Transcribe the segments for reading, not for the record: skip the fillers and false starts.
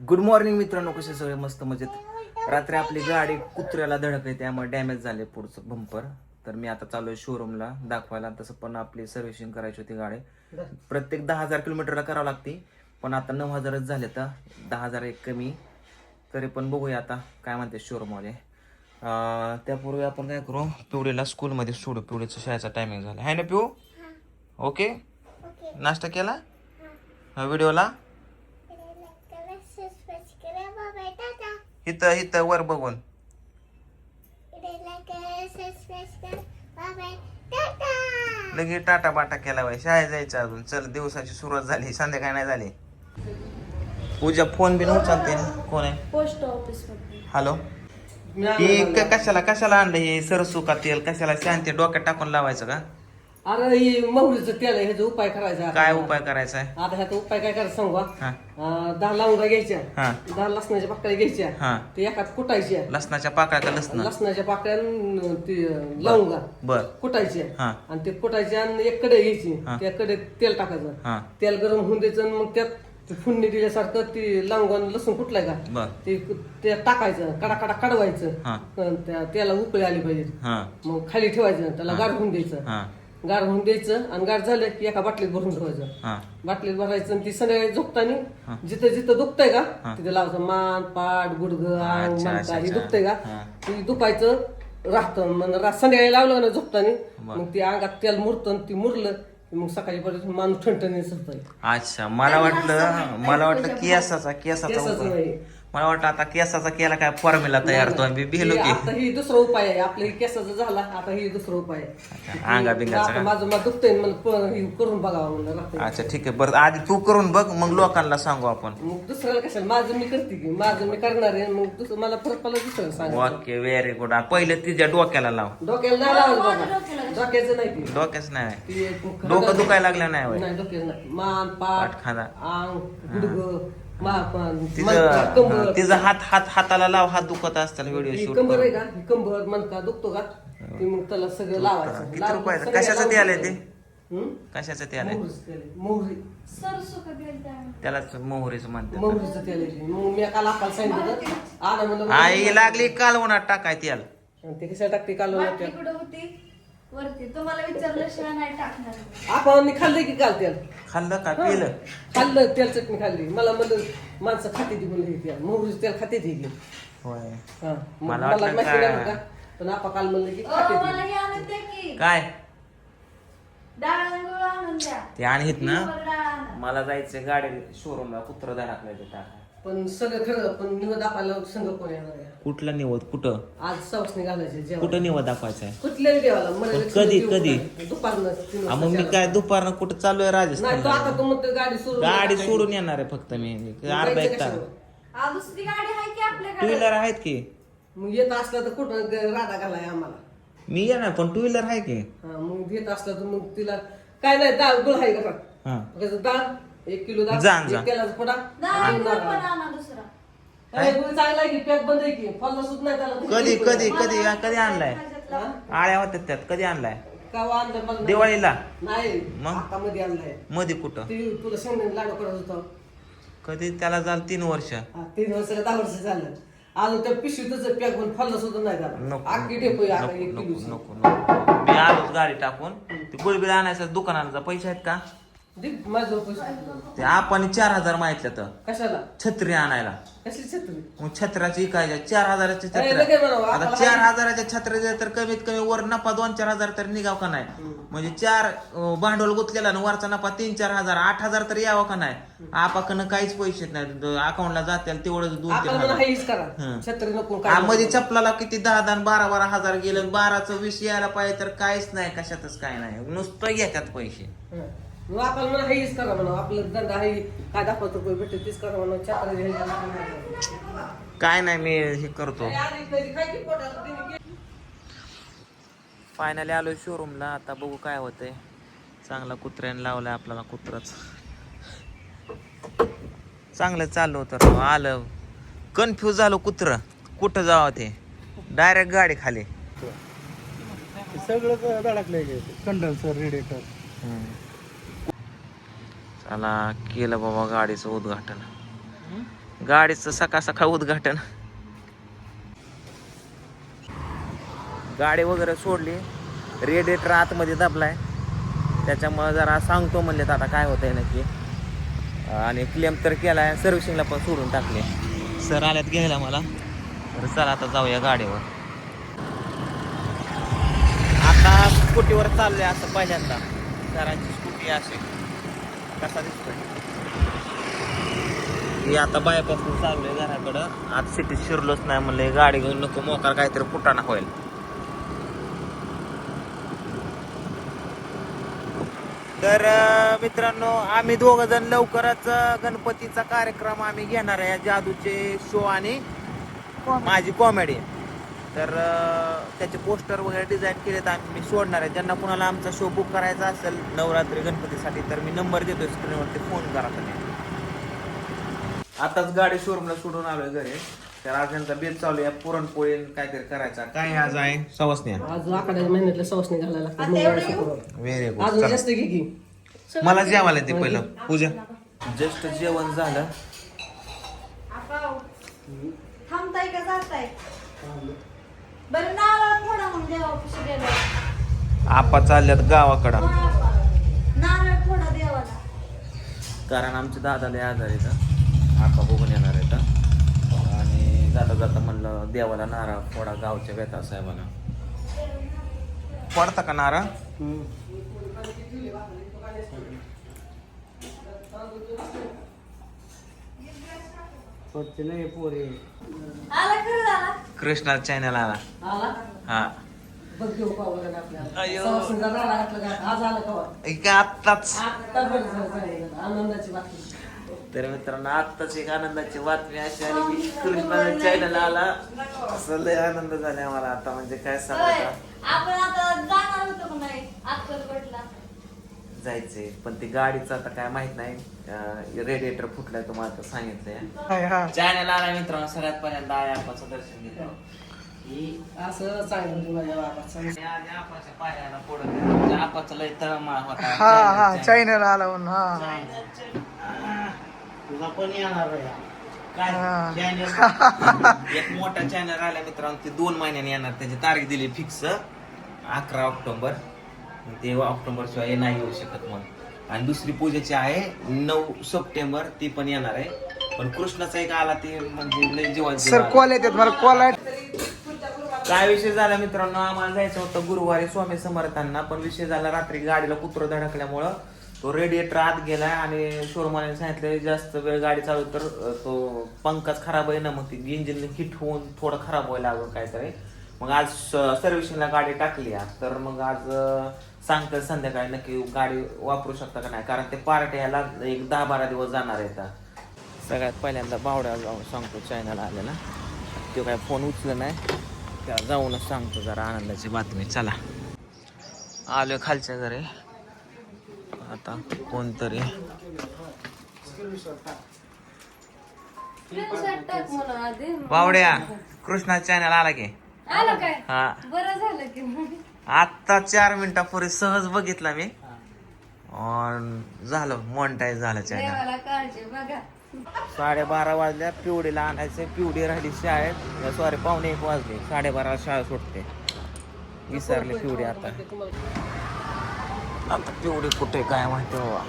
Good morning मित्रांनो, कसे सगळे मस्त मजेत. रात्री आपली गाडी कुत्र्याला धडकली, त्यामुळे डॅमेज झाले पुढचं बंपर. तर मी आता चालू आहे शोरूमला दाखवायला. तसं पण आपली सर्व्हिसिंग करायची होती गाडी. प्रत्येक 10,000 किलोमीटरला करावं लागते, पण आता 9,000च झाले. तर 10,000 एक कमी. तरी पण बघूया आता काय म्हणते शोरूमवाले. त्यापूर्वी आपण काय करू, पिवडीला स्कूलमध्ये सोडू. पिवडीचं शाळेचा टायमिंग झाला आहे ना पिऊ. ओके, नाश्ता केला व्हिडिओला. इथं इथं वर बघून लगे टाटा बाटा केला बाई. शाळेत जायचं अजून. चल, दिवसाची सुरुवात झाली, संध्याकाळी नाही झाली. पूजा फोन बिन उचलते. कोण आहे? पोस्ट ऑफिस मध्ये. हॅलो. ही कशाला आणलं हे सरसुका तेल? कशाला शांती डोक्यात टाकून लावायचं का? अरे ही मोहरीचं तेल आहे, ह्याचा उपाय करायचा आता. काय उपाय करायचा आहे? आता ह्याचा उपाय काय करायचं सांगू का? हा 10 लवंगा घ्यायच्या, हा 10 लसणाच्या पाकळ्या घ्यायच्या, हा. ते एकात कुटायच्या. लसणाच्या पाकळ्या का लसण? लसणाच्या पाकळ्या आणि ते लवंगा बर. कुटायच्या. हा आणि ते कुटायच्या आणि एक कढई घ्यायची, हा. त्या कढईत तेल टाकायचं. हा तेल गरम होऊन द्यायचं आणि मग त्यात ते फुडणी दिल्यासारखं ते लवंग आणि लसूण कुटलाय का बर. ते टाकायचं, कडा कडवायचं. हा त्या तेला उकळी आली पाहिजे. हा मग खाली ठेवायचं, त्याला गार होऊन द्यायचं. हा गार होऊन द्यायचं आणि गार झालं की एका बाटलीत भरून ठेवायचं. हा बाटलीत भरायचं आणि ती संध्याकाळी हा. झोपताना जिथं जिथं दुखतंय हा. का तिथे लावायचं. मान, पाठ, गुडघं, अंग, अच्छा, मणका अच्छा, हे अच्छा. दुखतंय का हा. ती दुखायचं राहतं. मग संध्याकाळी लावलं ना झोपताना, बर. मग ती अंगात तेल मुरतं आणि ती मुरलं की मग सकाळी परत माणूस ठणठणीत होतंय. अच्छा, मला वाटलं केसाचा केसाचं उपाय. नाही. मला वाटलं आता केसाचा केला काय फॉर्म्युला तयार तो मी बिहलो हे की. आता ही दुसरा उपाय आहे. आपल्या हे केसाचा झाला, आता ही दुसरा उपाय आहे. अंगा बिंगाचा आता का? माझं दुखतंय मला हे करून बघावं म्हणलं राहतंय. अच्छा ठीक आहे. बरं, आधी तू करून बघ, मग लोकांना सांगू आपण. मग दुसऱ्याला कशाला, माझं मी करते की, माझं मी करणार आहे. मग मला फरक पडला दुसऱ्याला सांगायचं. Okay, very good. पहिले तिच्या डोक्याला लाव. डोक्याला नाही लावत बाबा, डोक्याचं नाही ते. डोक्याच नाही. ते डोकं दुखायला लागलं नाही होय? नाही, डोक्याचं नाही. मान, पाठ, पाठ, खांदा. अंग, गुडघं, महापान, तिचं तिचा हाताला लाव. हात दुखत असताना व्हिडिओ ही शूट कंबर आहे का, ही कंबर मनका दुखतो का, ती मग त्याला सगळं लावायचं. किती रुपयाचं? कशाचं ते आलंय ते? हं? कशाचं ते आलंय? मोहरीचं तेल आहे. मोहरी सरसुका तेल त्यामध्ये. त्यालाच मोहरीचं म्हणतात. मोहरीचं तेल आहे. मग मी काल आपल्याला सांगितलं आणा म्हणलं. आई लागली कालवणात टाकाय तेल. ते कशाला टाकते काल बाटली कुठं होती? वरती. तुम्हाला विचारल्याशिवाय नाही टाकणार. आपण खाल्लंय की काल तेल? खाल्लं का पिलं? खाल्लं, तेल चटणी खाल्ली. मला म्हणलं माणसं खाते ती म्हणलं, मोहरीचं तेल खाते ती. होय. हा. मग मला मला वाटलं माहिती नाही काय- बरं का, पण आपा काल म्हणलं की ओ, खाते मला ती. हे आणून द्या की. काय डाळ आणि गुळ आणून द्या. ते आणीत ना? पिवळं डाळ आणा. मला जायचं गाडी शोरूमला. कुत्र धडकलाय ते टाकाय. पण सगळं खरं, पण निवड आपल्याला संघ कोण येणार आहे? कुठला निवड? कुठं आज सवासणी घालायचे जेवण. कुठं निवड दाखवायचं कुठल्याही देवाला मला पण लक्ष्मी कधी- देऊ कधी? का? दुपारनं 3 मग मी वाजता काय दुपारनं कुठं चालू आहे? नाही, तो आता राजस्थान. तो म्हणतो गाडी सोडून गाडी टाकायची. सोडून येणार आहे फक्त मी. अर्धा एक तास. आ, दुसरी गाडी आहे की टू आपल्याकडे? व्हीलर आहेत की. मग येत असला तर कुठं राडा घालाय आम्हाला. मी येणार, पण टू व्हीलर आहे की. हा, मग येत असला तर मग तिला काय नाही, डाळ गुळ आहे का? हा डाळ 1 किलो डाळ, जा. 1 तेलाचा पुडा डाळ आणि आणि गुळ पण नारळ. आणा दुसरा. अरे, गुळ चांगला आहे की, पॅक बंद आहे की, फल्ला सुद्धा नाही त्याला. कधी कधी आणलाय? हा? आळ्या होत्या त्यात. कधी आणलाय? का आणलं मला? दिवाळीला? नाही, मग? आता मध्ये आणलाय. मध्ये कुठं? ते तुला शेंगदाणे लाडू करत होतो. कधी त्याला झालं 3 वर्ष. 3 वर्ष का 10 वर्ष झालं. अजून त्या पिशवीतच पॅक बनून फल्ला सुद्धा नाही त्याला. नको आखी डेपो आहे, आता नको 1 नको किलोची. नको नको. मी आलोच गाडी टाकून. ते गुळबिळ आणायचं दुकानाला जा. पैसे आहेत का? दे माझं पैसे. ते आपण 4,000 माहितलं तर कशाला? छत्री आणायला. कसली छत्री? मग छत्राची काय 4,000ची अरे, लगेच छत्र्या. म्हणावं, आता आपल्याला 4,000च्या छत्र्या तर कमीत कमी वर नफा 2-4 हजार तर निघाव का नाही? म्हणजे 4 भांडवल गुंतलेला आणि वरचा नफा 3-4 हजार, 8,000 तर यावं का नाही? आपाकडनं काहीच पैसे नाही. अकाउंटला जातील तेवढंच 2-3 आपल्याला हजार. म्हणा हेच करा. हं. छत्री नको हा, काय मध्ये चपलाला किती 10-10, 12-12 हजार गेले. 12चं 20 यायला पाहिजे तर काहीच नाही. कशातच काय नाही. नुसतं घेतात पैसे. हं. मग आपल्याला म्हणा हेच करा म्हणा. आपलं धंदा आहे काय दाखवतो रुपये भेटते तीच करा म्हणा. छत्री घ्यायला काय नाही, मी हे करतो. फायनली आलो शोरूमला. आता बघू काय होतंय. चांगला कुत्र्याने लावलाय आपल्याला. कुत्रच चांगलं चाललं होतं राव. आलं कन्फ्यूज झालो. कुत्र कुठं जावं ते. डायरेक्ट गाडी खाली. सगळं धडकलंय कंडेन्सर रेडिएटर. चला केलं बाबा गाडीचं उद्घाटन. गाडीचं सकाळ सकाळ उद्घाटन. गाडी वगैरे सोडली, रेडिएटर आतमध्ये दबलाय, त्याच्यामुळे जरा सांगतो म्हणलेत आता काय होतंय नक्की. आणि क्लेम तर केलाय, सर्व्हिसिंगला पण सोडून टाकले. सर आल्यात घ्यायला मला. तर चला आता जाऊया गाडीवर. आता स्कूटीवर चाललोय असं पहिल्यांदा. सरांची स्कूटी अशी कसा दिसतोय. मी आता बायपासून चाललोय घराकडं. आज सिटीत शिरलोच नाही म्हणलं, गाडी घेऊन नको, मोकार काहीतरी फुटाणा होईल. तर मित्रांनो, आम्ही दोघ जण लवकरच गणपतीचा कार्यक्रम आम्ही घेणार आहे. जादूचे शो आणि माझी कॉमेडी. तर त्याचे पोस्टर वगैरे डिझाईन केलेत, आम्ही सोडणार आहे. ज्यांना कुणाला आमचा शो बुक करायचा असेल नवरात्री गणपतीसाठी तर मी नंबर देतोय स्क्रीनवरती, फोन करा तुम्ही. आताच गाडी शोरूमला सोडून आलोय घरी. तर आज यांचा बेत चालू आहे, पुरणपोळी काहीतरी करायचा. काय आज आहे? सवसण्या. आज आखाड्या महिन्यातल्या सवसणी घालायला लागतात. व्हेरी अजून गुड. जास्त घे की. मला जेवायला ते पहिलं पूजा. जस्ट जेवण झालं. थांबताय का जाताय? बरं नारळ फोडा मग देवापाशी गेलो. आपा चालल्यात गावाकडं, नारळ फोडा देवाला. कारण आमचे दादा लय आजारी आहेत. आपा बघून येणार आहेत. आणि जाता जाता म्हणलं देवाला नारळ फोडा गावच्या बेता साहेबाला. फोडता का नारळ? आला खरं झाला. कृष्णा चॅनल आला. आला हा बघ घेऊ पाव बघा आपल्याला. अयो. सवसणीचा राडा घातला का? आज आला का? एक आत्ताच. आता बरं झालं. आनंदाची बातमी. तर मित्रांनो, आत्ताच एक आनंदाची बातमी अशी आली की कृष्णा चॅनल आला. असं लय आनंद झाला आम्हाला आता, म्हणजे काय होय. सांगायचं. आपण आता जाणार होतो का नाही अक्कलकोटला? जायचंय, पण ती गाडीचं आता काय माहित नाही. रेडिएटर फुटलाय तुम्हाला तर सांगितलंय. हा चॅनल आला मित्रांनो, सगळ्यात पहिल्यांदा आयापाचं दर्शन घेतलं. असं चांगलं होतं माझ्या बाबाचं. आणि आपाच्या पायाला पडत म्हणजे आपाचा लय तळमळ होता. हा चायनाला आला म्हणून. हा तुझा पण येणार आहे काय हा. चॅनल. एक मोठा चॅनल आला मित्रांनो, ते 2 महिन्याने येणार. त्याची तारीख दिली फिक्स 11 ऑक्टोबर. ते ऑक्टोबर शिवाय नाही येऊ शकत मग. आणि दुसरी पूजेची आहे 9 सप्टेंबर, ती पण येणार आहे. पण कृष्णाचा एक आला ते म्हणजे लय जीवाची सर कॉल येतात मला, कॉल आहे. काय विषय झाला मित्रांनो, आम्हाला जायचं होतं गुरुवारी स्वामी समर्थांना. पण विषय झाला रात्री गाडीला कुत्रं धडकल्यामुळं तो रेडिएटर आत गेला. आणि शोरूमवाल्याने सांगितलं जास्त वेळ गाडी चालू तर तो पंखाच खराब आहे ना, मग ती इंजिन हिट होऊन थोडं खराब व्हायला लागलं काहीतरी. मग आज सर्व्हिसिंगला गाडी टाकली. तर मग आज सांगतात संध्याकाळी नक्की गाडी वापरू शकता का नाही, कारण ते पार्ट यायला एक 10-12 दिवस जाणार आहेत. सगळ्यात पहिल्यांदा बावड्याला जाऊन सांगतो चॅनल आलेला. तो काय फोन उचलं नाही, त्याला जाऊनच सांगतो जरा आनंदाची बातमी. चला आलोय खालच्या घरी. आता कोणतरी स्क्रीनशॉट टाक मला आधी. बावड्या, कृष्णा चॅनल आला की. आलं काय? हा बरं झालं की मग. आत्ता 4 मिनिटापूर्वी सहज बघितला मी. झालं मॉनिटाईज झालं चॅनल. देवाला काळजी बघा. 12:30 वाजल्या. पिवडीला आणायचं. पिवडी राहिली शाळेत. सॉरी 1:45 वाजले. 12:30 शाळा सुटते. विसरले पिवडी. आता पिवडी कुठे काय माहिती बाबा.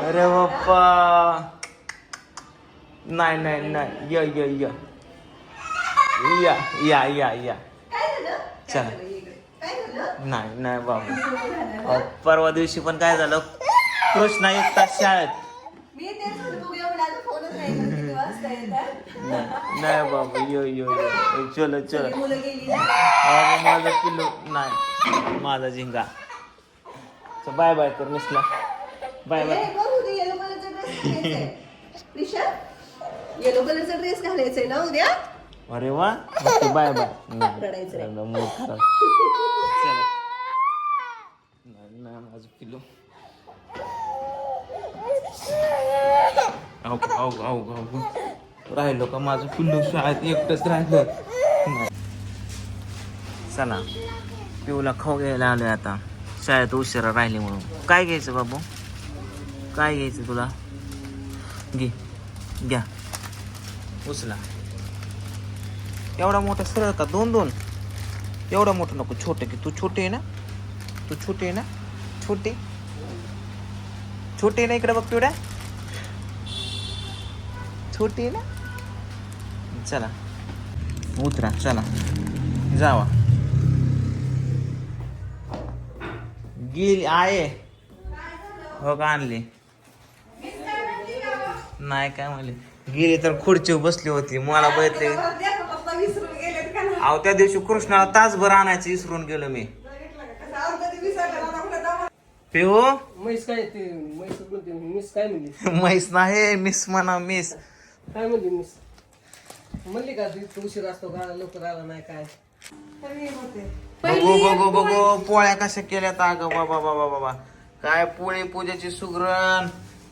अरे बाप्पा, नाही नाही नाही, या या या या या या या चला. नाही नाही बाबा, परवा दिवशी पण काय झालं, कृष्णा 1 तास शाळेत. नाही बाबा, यो यो यो, चलो चलो. माझा पिल्लू नाही, माझा झिंगा. बाय बाय कर मिसला. Bye bye. येलो कलरचा ड्रेस घालायचा ना उद्या. अरे वा, बाय बाय. मूड खराब. चला. नाही माझं पिल्लू. राहिलो का माझं पिल्लू शाळेत एकटंच राहिलं. चला पिऊला खाऊ घ्यायला आलोय आता. शाळेत उशिरा राहिले म्हणून. काय घ्यायचं बाबू, काय घ्यायचं तुला? घे, घ्या, उचला. एवढा मोठा सरळ का? 2-2? एवढा मोठं नको, छोटे की. तू छोटे आहे ना, तू छोटे आहे ना, छोटे छोटे आहे ना. इकडे बघ पिवड्या, छोटी आहे ना. चला उतरा, चला जावा. गेली आहे हो का? आणली नाही काय म्हणले? गेली तर खुर्चीवर बसली होती. मला बघितले अहो त्या दिवशी कृष्णाला तासभर आणायचं विसरून गेलो मी. पिऊ म्हैस काय ते म्हैस म्हणते, मिस काय म्हणली? म्हैस नाही, मिस म्हणा, मिस. काय म्हणली मिस? म्हणली का तू उशीर असतो का, लवकर आला नाही काय? बघू बघू बघू पोळ्या कशा केल्यात. अगं बाबा बाबा बाबा, काय पोळी पूजाची सुगरण.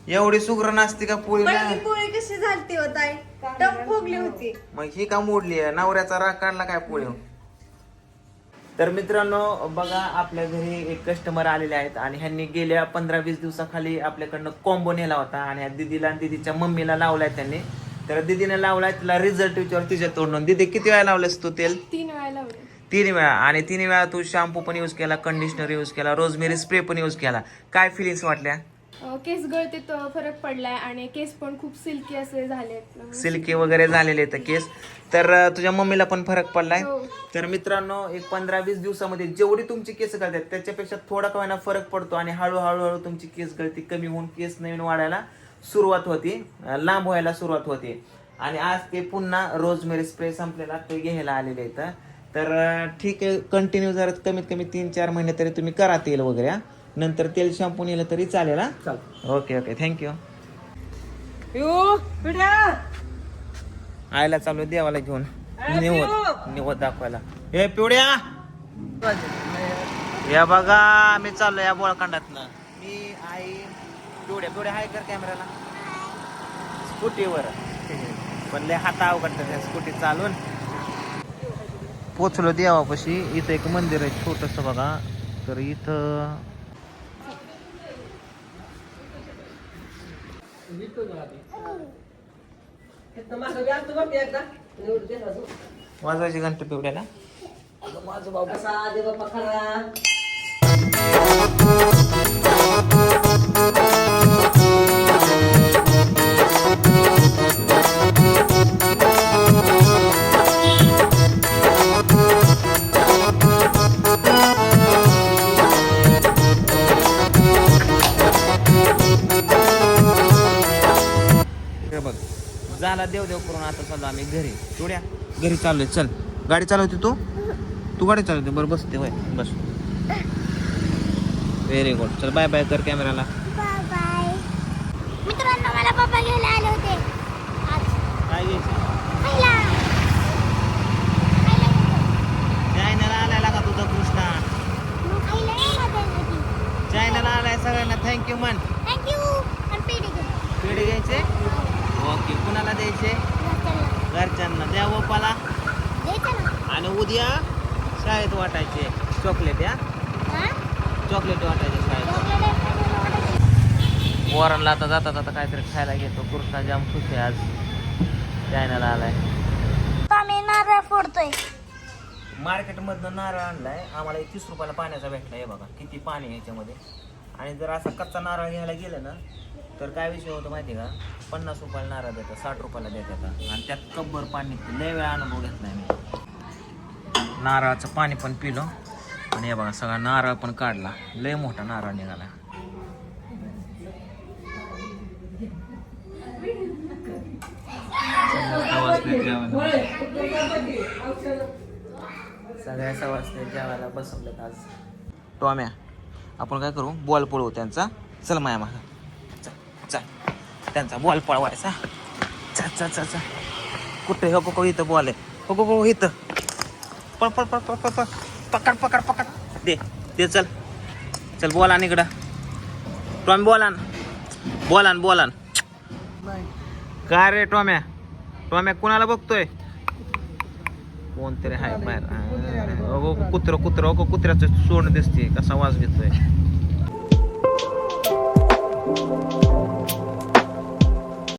एवढी सुगरण असते का पोळीला? पोळी कशी झालती होत आई? टप फुगली होती. मग ही का मोडली आहे? नवऱ्याचा राग काढला काय पोळी? तर मित्रांनो बघा, आपल्या घरी एक कस्टमर आलेले आहेत आणि ह्यांनी गेल्या 15-20 दिवसाखाली आपल्याकडनं कॉम्बो नेला होता आणि ह्या दीदीला आणि दीदीच्या मम्मीला लावलाय त्यांनी. तर दीदीने लावलाय, तिला रिझल्ट विचार तिच्या तोंडून. दीदी किती वेळा लावलंस तू तेल? 3 वेळा लावले. 3 वेळा. आणि 3 वेळा तू शॅम्पू पण यूज केला, कंडिशनर यूज केला, रोजमेरी स्प्रे पण यूज केला. काय फिलिंग्स वाटल्या? केस गळतीत फरक पडलाय आणि केस पण खूप सिल्की असे झालेत. सिल्की वगैरे झालेले आहेत केस. तर तुझ्या मम्मीला पण फरक पडलाय. हो. तर मित्रांनो एक 15-20 दिवसामध्ये जेवढी तुमची केस गळतात त्याच्यापेक्षा थोडा का होईना फरक पडतो आणि हळूहळू तुमची केस गळती कमी होऊन केस नवीन वाढायला सुरुवात होती, लांब व्हायला सुरुवात होते. आणि आज ते पुन्हा रोजमेरी स्प्रे संपलेला ते घ्यायला आलेले आहेत. तर ठीक आहे, कंटिन्यू जर कमीत कमी 3-4 महिने तरी तुम्ही करा तेल वगैरे. नंतर तेल शॅम्पू नेलं तरी चालेल. Okay okay, thank you. आयला चालू देवाला घेऊन निवत दाखवायला. हे पिवड्या, या बघा आम्ही चाललो या बोळकांडातनं. मी आई पिवड्या. पिवड्या हाय कर कॅमेराला. स्कूटीवर पण लय हात अवघडतात त्या स्कूटी चालून. पोचलो देवापाशी. इथं एक मंदिर आहे छोटस बघा. तर इथं वाजवायची घंटा पिवड्याला. माझं भाऊ कसा देवा पखरा. बघ झाला देव देव करून आता चाललो आम्ही घरी. पिवड्या घरी चाललोय. चल गाडी चालवते तू. तू गाडी चालवते बरं. बसते होय, बस. Very good. चल बाय बाय कर कॅमेराला. बाय. मित्रांनो मला पप्पा घ्यायला आले होते आज. काय घ्यायचं? खायला. चायनाला आलाय का तुझा कृष्णा? मग खायला यायला पाहिजे. चायनाला आलाय. सगळ्यांना थँक्यू म्हण. थँक्यू. आणि पेढे घे. पेढे घ्यायचे. ओके. कुणाला द्यायचे? घरच्यांना. द्या बाप्पाला. द्यायचं ना. आणि उद्या शाळेत वाटायचे चॉकलेट. या हा? चॉकलेट वाटायचे शाळेत. वॉरनला आता जाता जाता काहीतरी खायला घेतो. कृष्णा जाम खुश आहे आज. चायनाला आलाय. आम्ही नारळ फोडतोय. मार्केटमधनं नारळ आणलाय. आम्हाला 30 रुपयाला पाण्याचा भेटला. हे बघा किती पाणी आहे याच्यामध्ये. आणि जर असा कच्चा नारळ घ्यायला गेलं ना तर काय विषय होतो माहिती आहे का? 50 रुपयाला नारळ देतात, 60 रुपयाला देतात. आणि त्यात कब्बर पाणी निघतं. लय वेळा अनुभव घेतलाय मी. नारळाचं पाणी पण पिलो आणि हे बघा सगळा नारळ पण काढला. लय मोठा नारळ निघाला. सगळ्या सवासने जेवायला बसवलं आज. टॉम्या आपण काय करू? बॉल पळवू त्यांचा. चल माया मागा. चल त्यांचा बॉल पळवायचा. चल चल चल चल. कुठे? हो को इथं बॉल आहे. हो को इथं. पळ पळ पळ पळ पळ. पकड पकड पकड. दे दे. चल चल. बॉल आण इकडं. टॉमी बॉल आण. बॉल आण. बॉल आण. काय रे टॉम्या? टॉम्या कुणाला बघतोय? कोणतरी आहे बाहेर. कुत्र्याचं सोंड दिसते कसा वाज घेतोय.